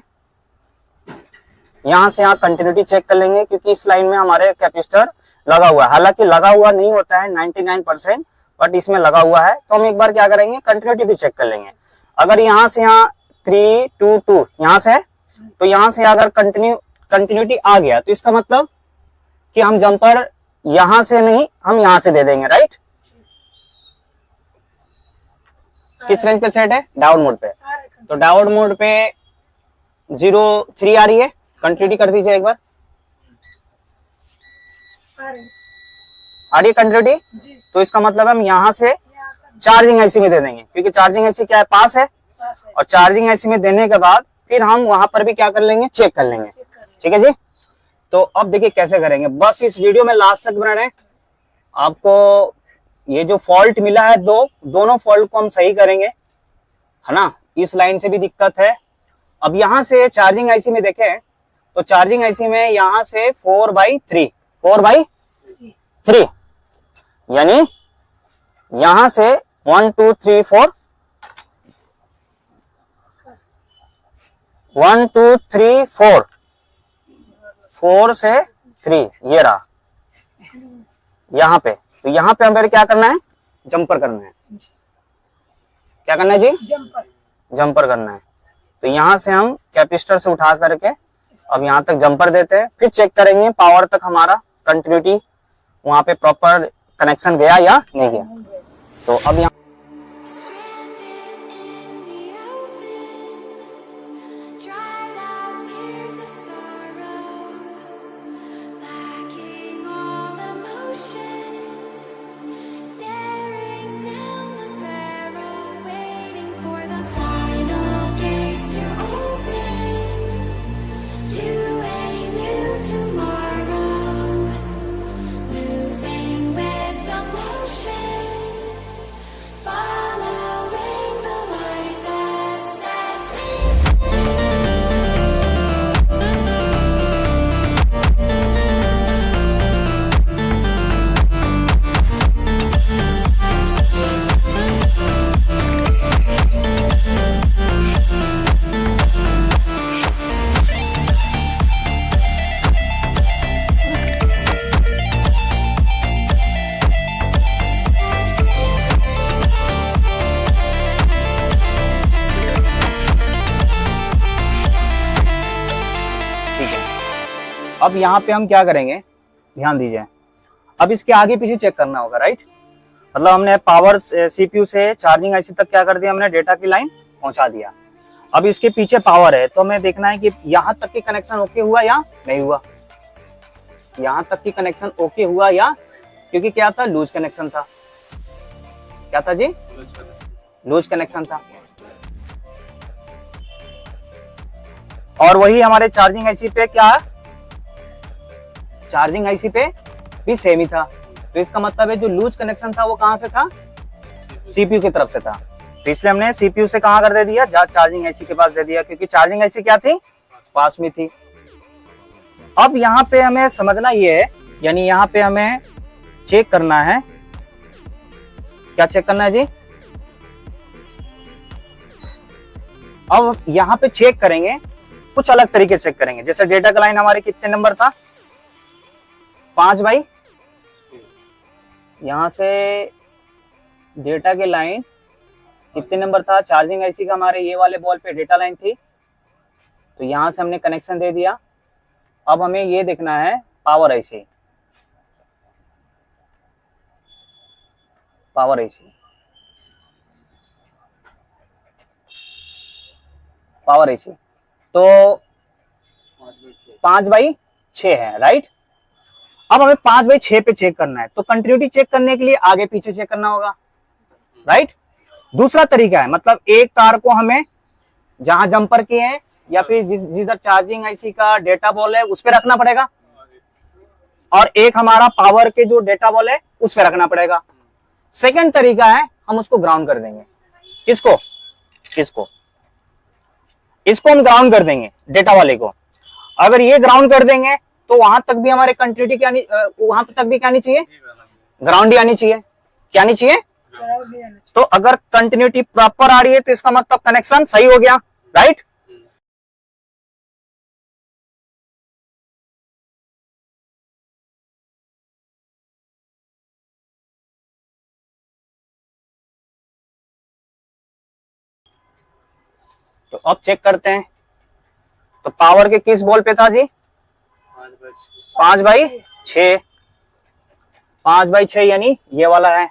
यहाँ से यहाँ कंटिन्यूटी चेक कर लेंगे, क्योंकि इस लाइन में हमारे कैपेसिटर लगा हुआ है। हालांकि लगा हुआ नहीं होता है 99%, बट इसमें लगा हुआ है। तो हम एक बार क्या करेंगे? कंटिन्यूटी भी चेक कर लेंगे। अगर यहाँ से यहाँ 3 2 2 यहाँ से है, तो यहाँ से अगर कंटिन्यूटी आ गया तो इसका मतलब कि हम जंपर यहां से नहीं, हम यहां से दे देंगे, राइट। किस रेंज पे सेट है? डाउन मोड पे। तो डाउन मोड पे 0.3 आ रही है, कंटिन्यूटी कर दीजिए एक बार। आ रही है कंटिन्यूटी? तो इसका मतलब हम यहां से चार्जिंग आईसी में दे देंगे, क्योंकि चार्जिंग आईसी क्या है? पास है। और चार्जिंग आईसी में देने के बाद फिर हम वहां पर भी क्या कर लेंगे? चेक कर लेंगे। ठीक है जी। तो अब देखिए कैसे करेंगे, बस इस वीडियो में लास्ट तक बना रहे। आपको ये जो फॉल्ट मिला है, दोनों फॉल्ट को हम सही करेंगे, है ना। इस लाइन से भी दिक्कत है। अब यहां से चार्जिंग आईसी में देखें तो चार्जिंग आईसी में यहां से 4/3 यानी यहां से 1 2 3 4 1 2 3 4 4 से 3 ये रहा यहाँ पे। तो यहाँ पे हमें क्या करना है? जंपर करना है। क्या करना है जी? जंपर करना है। तो यहाँ से हम कैपेसिटर से उठा करके अब यहाँ तक जंपर देते हैं, फिर चेक करेंगे पावर तक हमारा कंटिन्यूटी वहां पे प्रॉपर कनेक्शन गया या नहीं गया। तो अब यहाँ अब यहाँ पे हम क्या करेंगे, ध्यान दीजिए, अब इसके आगे पीछे चेक करना होगा, राइट। मतलब हमने पावर सीपीयू से चार्जिंग आईसी तक क्या कर दिया, हमने डेटा की लाइन पहुंचा दिया। अब इसके पीछे पावर है, तो हमें देखना है कि यहाँ तक की कनेक्शन ओके हुआ या नहीं हुआ, यहाँ तक की कनेक्शन ओके हुआ या, क्योंकि क्या था, लूज कनेक्शन था। क्या था जी, लूज कनेक्शन था। और वही हमारे चार्जिंग आईसी पे क्या, चार्जिंग आईसी पे भी सेम ही था। तो इसका मतलब है जो लूज कनेक्शन था वो कहां से था, सीपीयू की तरफ से था। तो इसलिए हमने सीपीयू से कहां कर दे दिया, चार्जिंग आईसी के पास दे दिया, क्योंकि चार्जिंग आईसी क्या थी, पास में थी। अब यहाँ पे हमें समझना ये है, यानी यहाँ पे हमें चेक करना है, क्या चेक करना है जी, अब यहाँ पे चेक करेंगे, कुछ अलग तरीके से चेक करेंगे। जैसे डेटा का लाइन हमारे कितने नंबर था, 5 बाई, यहां से डेटा के लाइन कितने नंबर था, चार्जिंग आईसी का हमारे ये वाले बॉल पे डेटा लाइन थी, तो यहां से हमने कनेक्शन दे दिया। अब हमें ये देखना है power IC, power IC, power IC तो 5/6 है, राइट। अब हमें 5/6 पे चेक करना है, तो कंटिन्यूटी चेक करने के लिए आगे पीछे चेक करना होगा, राइट। दूसरा तरीका है, मतलब एक तार को हमें जहां जंपर किए हैं या फिर जिधर चार्जिंग आईसी का डेटा बॉल है उस पे रखना पड़ेगा, और एक हमारा पावर के जो डेटा बॉल है उस पे रखना पड़ेगा। सेकंड तरीका है, हम उसको ग्राउंड कर देंगे। किसको, किसको, इसको हम ग्राउंड कर देंगे, डेटा वाले को। अगर ये ग्राउंड कर देंगे तो वहां तक भी हमारे कंटिन्यूटी क्या नहीं, वहां तक भी क्या नहीं चाहिए, ग्राउंड ही आनी चाहिए। क्या नहीं चाहिए, तो अगर कंटिन्यूटी प्रॉपर आ रही है तो इसका मतलब कनेक्शन सही हो गया, राइट। तो अब चेक करते हैं, तो पावर के किस बॉल पे था जी, 5/6, 5/6 यानी ये वाला है।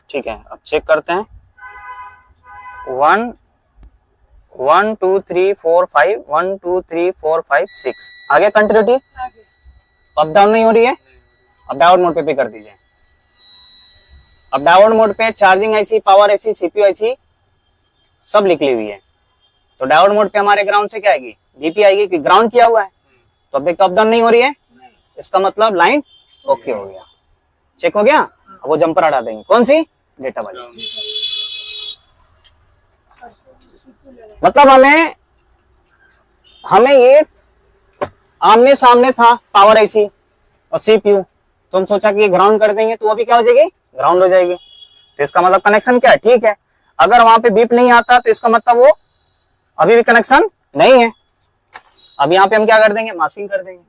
ठीक है, अब चेक करते हैं, 1 2 3 4 5, 1 2 3 4 5 6 आ गया कंटिन्यूटी। अप डाउन नहीं हो रही है, अब डाउन मोड पे कर दीजिए। अब डाउन मोड पे charging IC, power IC, CPU IC सब लिखी हुई है। तो डाउन मोड पे हमारे ग्राउंड से क्या आएगी, डीपी आएगी, कि ग्राउंड किया हुआ है। तो अब देखो अप डाउन नहीं हो रही है, इसका मतलब लाइन ओके हो गया, चेक हो गया। अब वो जंपर हटा देंगे, कौन सी, डेटा वाली। मतलब हमें ये आमने सामने था पावर आईसी और सीपीयू, तो हम सोचा कि ग्राउंड कर देंगे तो अभी क्या हो जाएगी, ग्राउंड हो जाएगी। तो इसका मतलब कनेक्शन क्या है, ठीक है। अगर वहां पे बीप नहीं आता तो इसका मतलब वो अभी भी कनेक्शन नहीं है। अब यहाँ पे हम क्या कर देंगे, मास्किंग कर देंगे।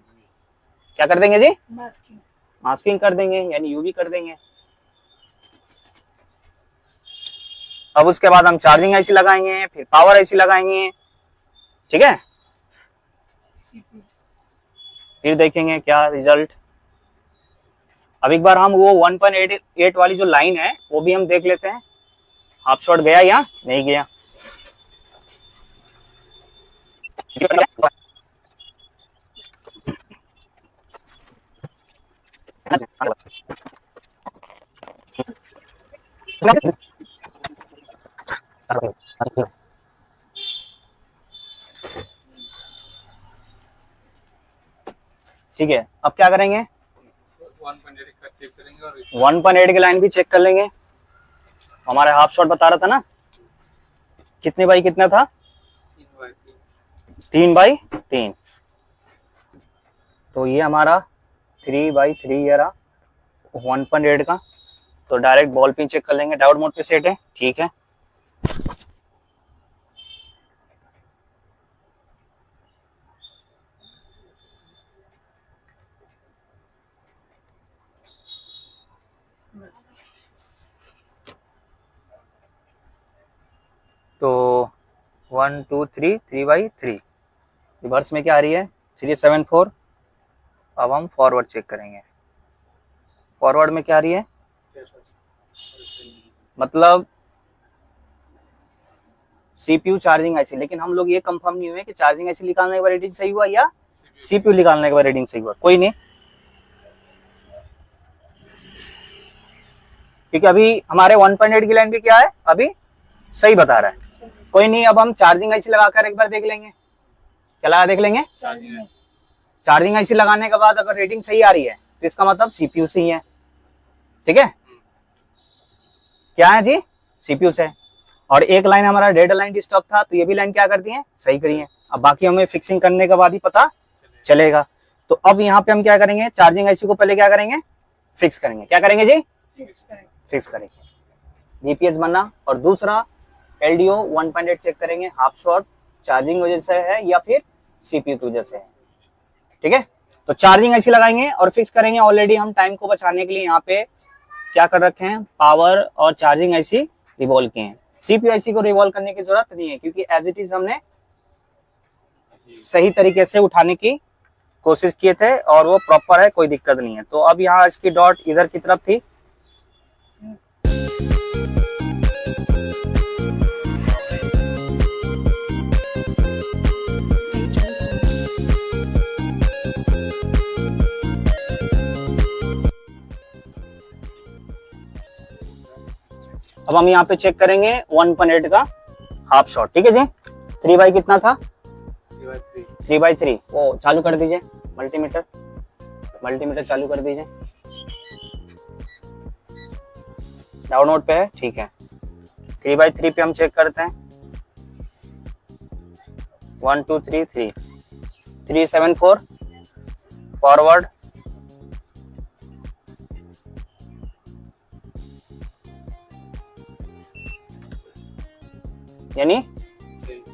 क्या कर देंगे जी, मास्किंग कर देंगे, यानी यूवी कर देंगे। अब उसके बाद हम चार्जिंग आईसी लगाएंगे, फिर पावर आईसी लगाएंगे, ठीक है। फिर देखेंगे क्या रिजल्ट। अब एक बार हम वो 1.8 वाली जो लाइन है वो भी हम देख लेते हैं, हाफ शॉट गया या नहीं गया। ठीक है, अब क्या करेंगे, 1.8 का चेक करेंगे और 1.8 की लाइन भी चेक कर लेंगे। हमारे हाफ शॉट बता रहा था ना, कितने बाई कितना था, 3/3। तो ये हमारा 3/3 ये रहा 1.8 का। तो डायरेक्ट बॉल पिन चेक कर लेंगे, डायोड मोड पे सेट है, ठीक है। तो 1 2 3 3/3 रिवर्स में क्या आ रही है 374। अब हम फॉरवर्ड चेक करेंगे, फॉरवर्ड में क्या आ रही है, मतलब सीपीयू चार्जिंग आईसी, लेकिन हम लोग ये कंफर्म नहीं हुए कि चार्जिंग आईसी निकालने के बाद रीडिंग सही हुआ या सीपीयू निकालने के बाद रीडिंग सही हुआ। कोई नहीं, क्योंकि अभी हमारे 1.8 की लाइन भी क्या है, अभी सही बता रहा है। कोई नहीं, अब हम चार्जिंग आईसी लगाकर एक बार देख लेंगे। क्या लगा देख लेंगे, चार्जिंग आईसी लगाने के बाद अगर रेटिंग सही आ रही है तो इसका मतलब सीपीयू से ही है। ठीक है, क्या है जी, सीपीयू से। और एक लाइन हमारा डेड लाइन डिस्टर्ब था, तो ये भी लाइन क्या करती है, सही करी है। अब बाकी हमें फिक्सिंग करने के बाद ही पता चलेगा। तो अब यहाँ पे हम क्या करेंगे, चार्जिंग आईसी को पहले क्या करेंगे, फिक्स करेंगे। क्या करेंगे जी, फिक्स करेंगे। बीपीएस बनना, और दूसरा एलडीओ 1.8 चेक करेंगे, हाफ शॉर्ट चार्जिंग वजह से है या फिर सीपीयू की वजह से है। ठीक है, तो चार्जिंग आईसी लगाएंगे और फिक्स करेंगे। ऑलरेडी हम टाइम को बचाने के लिए यहाँ पे क्या कर रखे हैं, पावर और चार्जिंग आईसी रिवॉल्व किए हैं। सीपीयू आईसी को रिवॉल्व करने की जरूरत नहीं है, क्योंकि एज इट इज हमने सही तरीके से उठाने की कोशिश किए थे और वो प्रॉपर है, कोई दिक्कत नहीं है। तो अब यहाँ इसकी डॉट इधर की तरफ थी, अब हम यहाँ पे चेक करेंगे 1.8 का हाफ शॉट। ठीक है जी, 3 कितना था, 3/3। वो चालू कर दीजिए, मल्टीमीटर चालू कर दीजिए। डाउनलोड पे है, ठीक है। 3/3 पे हम चेक करते हैं, 1 2 3 3 374 फॉरवर्ड, यानी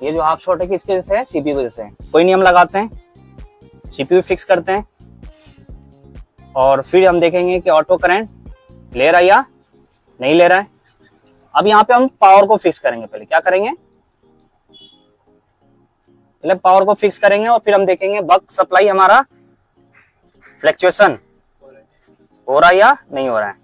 ये जो हाफ शॉट है किसकी वजह से है, सीपीयू की वजह से है। कोई नहीं, हम लगाते हैं, सीपीयू फिक्स करते हैं और फिर हम देखेंगे कि ऑटो करंट ले रहा है या नहीं ले रहा है। अब यहाँ पे हम पावर को फिक्स करेंगे। पहले क्या करेंगे, पहले पावर को फिक्स करेंगे और फिर हम देखेंगे बक सप्लाई हमारा फ्लक्चुएशन हो रहा है या नहीं हो रहा है।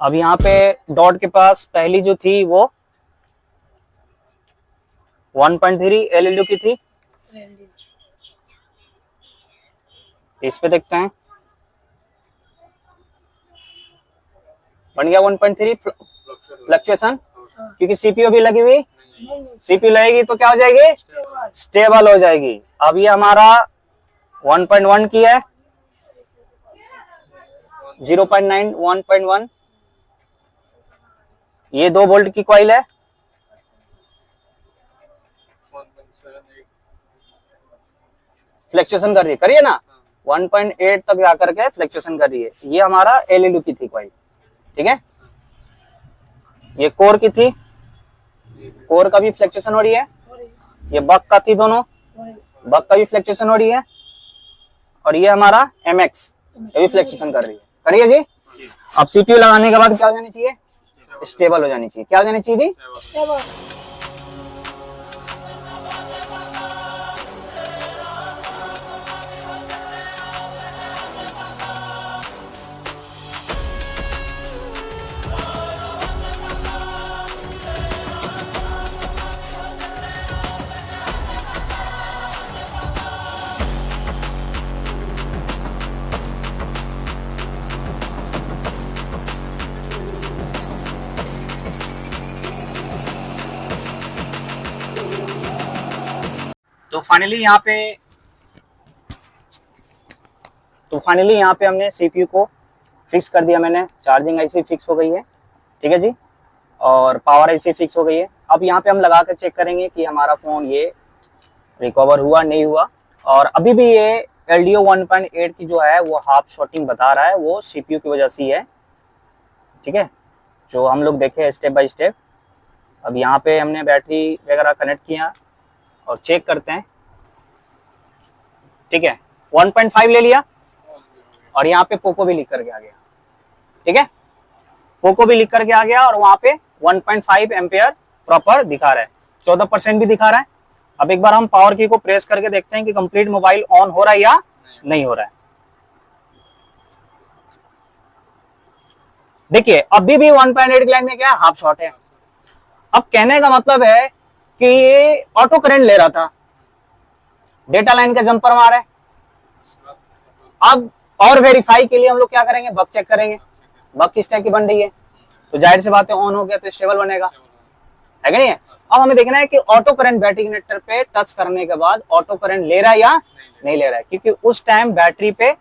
अब यहाँ पे डॉट के पास पहली जो थी वो 1.3 एलएलयू की थी। इस पे देखते हैं, बन गया 1.3 फ्लक्चुएशन, क्योंकि सीपीयू भी लगी हुई, सीपीयू लगेगी तो क्या हो जाएगी, स्टेबल हो जाएगी। अब ये हमारा 1.1 की है, 0.9 1.1, ये 2 वोल्ट की कॉइल है, फ्लक्चुएशन कर रही है, करिए ना 1.8 तक जाकर के फ्लक्चुएशन कर रही है। ये हमारा एलएलयू की थी कॉइल। ठीक है, ये कोर की थी, कोर का भी फ्लक्चुएशन हो रही है। ये बक का थी, दोनों बक का भी फ्लक्चुएशन हो रही है। और ये हमारा एमएक्स, ये भी फ्लक्चुएशन कर रही है। करिए जी। अब सीपीयू लगाने के बाद क्या हो जानी चाहिए, स्टेबल हो जानी चाहिए। क्या हो जानी चाहिए जी, तो फाइनली यहाँ पे हमने सीपीयू को फिक्स कर दिया मैंने, चार्जिंग आईसी फिक्स हो गई है, ठीक है जी, और पावर आईसी फिक्स हो गई है। अब यहाँ पे हम लगा कर चेक करेंगे कि हमारा फ़ोन ये रिकवर हुआ नहीं हुआ। और अभी भी ये LDO 1.8 की जो है वो हाफ शॉर्टिंग बता रहा है, वो CPU की वजह से ही है, ठीक है, जो हम लोग देखे स्टेप बाय स्टेप। अब यहाँ पे हमने बैटरी वगैरह कनेक्ट किया और चेक करते हैं, ठीक है। 1.5 ले लिया और यहाँ पे पोको भी लिख करके आ गया, ठीक है, पोको भी लिख करके आ गया और वहां पे 1.5 एम्पियर प्रॉपर दिखा रहा है, 14% भी दिखा रहा है। अब एक बार हम पावर की को प्रेस करके देखते हैं कि कंप्लीट मोबाइल ऑन हो रहा है या नहीं हो रहा है। देखिए अभी भी 1.8 की लाइन में क्या है, हाफ शॉट है। अब कहने का मतलब है कि ये ऑटो करंट ले रहा था, डेटा लाइन का जंपर मारा है। अब और वेरीफाई के लिए हम लोग क्या करेंगे, बग चेक करेंगे, बग किस टाइप की बन रही है, तो जाहिर सी बात है ऑन हो गया तो स्टेबल बनेगा, है कि नहीं है। अब हमें देखना है कि ऑटो करंट बैटरी कनेक्टर पे टच करने के बाद ऑटो करंट ले रहा है या नहीं ले रहा है, क्योंकि उस टाइम बैटरी पे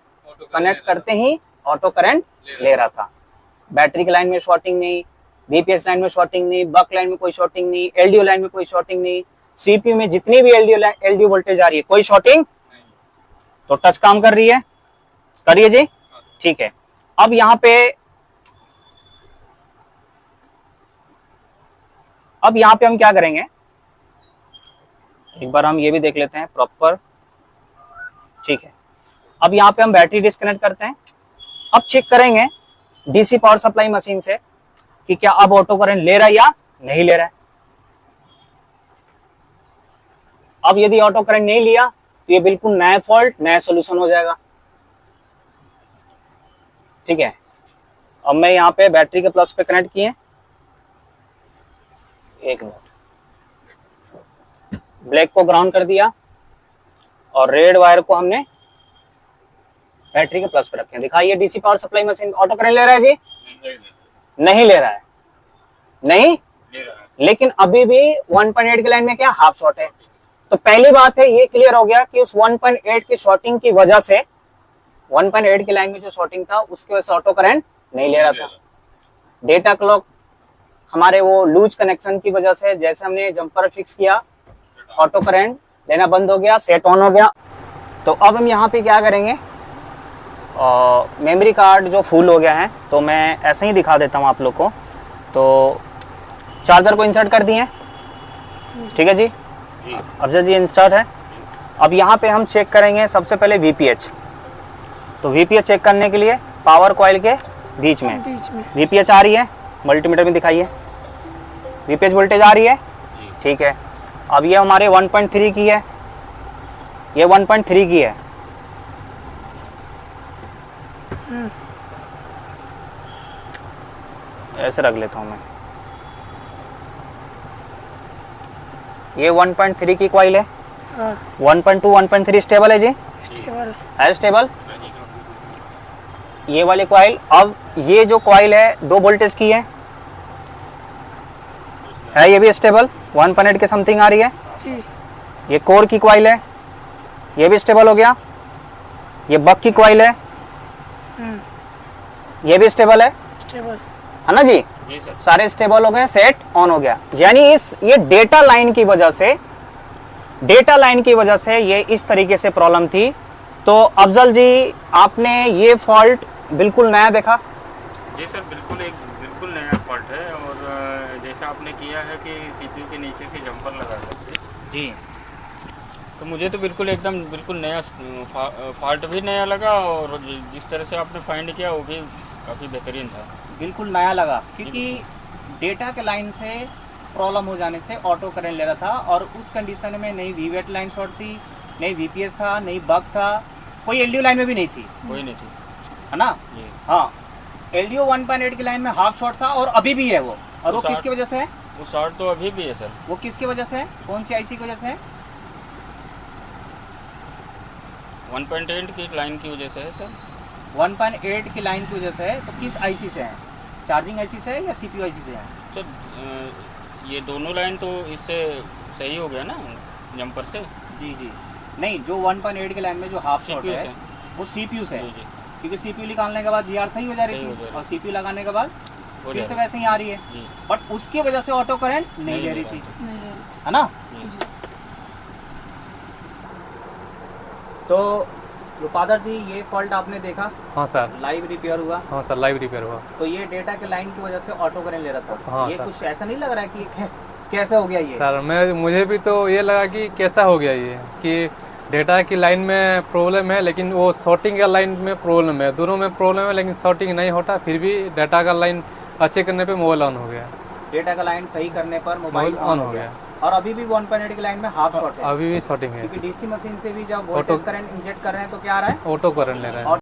कनेक्ट करते ही ऑटो करंट ले रहा था। बैटरी की लाइन में शॉर्टिंग नहीं, बीपीएस लाइन में शॉर्टिंग नहीं, बक लाइन में कोई शॉर्टिंग नहीं, एलडीओ लाइन में कोई शॉर्टिंग नहीं, सीपीयू में जितनी भी एलडीओ वोल्टेज आ रही है कोई शॉर्टिंग, तो टच काम कर रही है, करिए जी, ठीक है। अब यहाँ पे हम क्या करेंगे, एक बार हम ये भी देख लेते हैं प्रॉपर, ठीक है। अब यहाँ पे हम बैटरी डिस्कनेक्ट करते हैं। अब चेक करेंगे डीसी पावर सप्लाई मशीन से कि क्या अब ऑटो करंट ले रहा है या नहीं ले रहा है। अब यदि ऑटो करंट नहीं लिया तो ये बिल्कुल नया फॉल्ट, नया सोल्यूशन हो जाएगा, ठीक है। अब मैं यहाँ पे बैटरी के प्लस पे कनेक्ट किए, एक मिनट, ब्लैक को ग्राउंड कर दिया और रेड वायर को हमने बैटरी के प्लस पे रखे। दिखाइए DC power supply machine auto current ले रहा है जी, नहीं ले रहा है, नहीं ले रहा है। लेकिन अभी भी 1.8 की लाइन में क्या हाफ शॉर्ट है। तो पहली बात है ये क्लियर हो गया कि उस 1.8 की शॉर्टिंग की वजह से 1.8 की लाइन में जो शॉर्टिंग था उसकी वजह से ऑटो करंट नहीं ले रहा था। डेटा क्लॉक हमारे वो लूज कनेक्शन की वजह से जैसे हमने जंपर फिक्स किया ऑटो करंट लेना बंद हो गया, सेट ऑन हो गया। तो अब हम यहाँ पे क्या करेंगे, मेमोरी कार्ड जो फुल हो गया है तो मैं ऐसे ही दिखा देता हूँ आप लोग को। तो चार्जर को इंसर्ट कर दिए, ठीक है जी, अफजल जी इंस्टार्ट है। अब यहाँ पे हम चेक करेंगे सबसे पहले VPH। तो VPH चेक करने के लिए पावर कॉइल के बीच में VPH आ रही है, मल्टीमीटर में दिखाइए, VPH वोल्टेज आ रही है, ठीक है। अब ये हमारे 1.3 की है, ये 1.3 की है, ऐसे रख लेता हूँ मैं, ये 1.3 की कॉइल है। 1.2 1.3 स्टेबल है जी, है स्टेबल ये वाली कॉइल। अब ये जो कॉइल है 2 वोल्टेज की है, ये भी स्टेबल 1.8 के समथिंग आ रही है। ये कोर की कॉइल है, ये भी स्टेबल हो गया। ये बक की कॉइल है, ये भी स्टेबल है ना जी, सर। सारे स्टेबल हो गए, सेट ऑन हो गया। यानी ये डेटा लाइन की वजह से ये इस तरीके से प्रॉब्लम थी। तो अफजल जी आपने ये फॉल्ट बिल्कुल नया देखा? जी सर, बिल्कुल नया फॉल्ट है। और जैसा आपने किया है कि सीपीयू के नीचे से जंपर लगा सकते जी, तो मुझे तो बिल्कुल नया फॉल्ट भी नया लगा, और जिस तरह से आपने फाइंड किया वो भी काफ़ी बेहतरीन था, बिल्कुल नया लगा। क्योंकि डेटा के लाइन से प्रॉब्लम हो जाने से ऑटो करंट ले रहा था, और उस कंडीशन में नई वीवेट लाइन शॉर्ट थी, नई VPS था, नई बग था, कोई LDO लाइन में भी नहीं थी, कोई नहीं थी, है ना। हाँ, LDO 1.8 की लाइन में हाफ शॉर्ट था और अभी भी है वो। और वो किसकी वजह से है? वो शॉर्ट तो अभी भी है सर। वो किसकी वजह से है, कौन सी IC की वजह से है? 1.8 की लाइन की वजह से है सर। 1.8 की लाइन की वजह से है, तो किस IC से है? चार्जिंग IC से है या CPU IC से है? सर ये दोनों लाइन तो इससे सही हो गया ना, जंपर से। जी, नहीं, जो 1.8 की लाइन में जो हाफ शॉट है वो CPU से है, क्योंकि सीपीयू निकालने के बाद जीआर सही हो जा सही रही हो थी जा रही और सीपीयू लगाने के बाद हो फिर जा से रही। वैसे ही आ रही है, जी। बट उसकी वजह से ऑटो करंट नहीं ले रही थी, नहीं ले रही। है ना। जी। तो रुपादर जी ये फॉल्ट आपने देखा, हाँ सर, लाइव रिपेयर हुआ, हाँ सर, लाइव रिपेयर हुआ। तो ये डेटा के लाइन की वजह से ऑटो करंट ले रहा था। हाँ ये सर। कुछ ऐसा नहीं लग रहा है कि कैसे हो गया ये? सर मुझे भी तो ये लगा कि कैसा हो गया ये, कि डेटा की लाइन में प्रॉब्लम है लेकिन वो शॉर्टिंग का लाइन में प्रॉब्लम है, दोनों में प्रॉब्लम है लेकिन शॉर्टिंग नहीं होता, फिर भी डाटा का लाइन अच्छे करने पे मोबाइल ऑन हो गया। डेटा का लाइन सही करने पर मोबाइल मोबाइल ऑन हो गया। और अभी भी 1.8 की लाइन में हाफ शॉट है, अभी भी शॉर्टिंग है, क्योंकि डीसी मशीन से भी जब वोल्टेज करंट इंजेक्ट कर रहे हैं तो क्या आ रहा है, ऑटो करंट ले रहा है।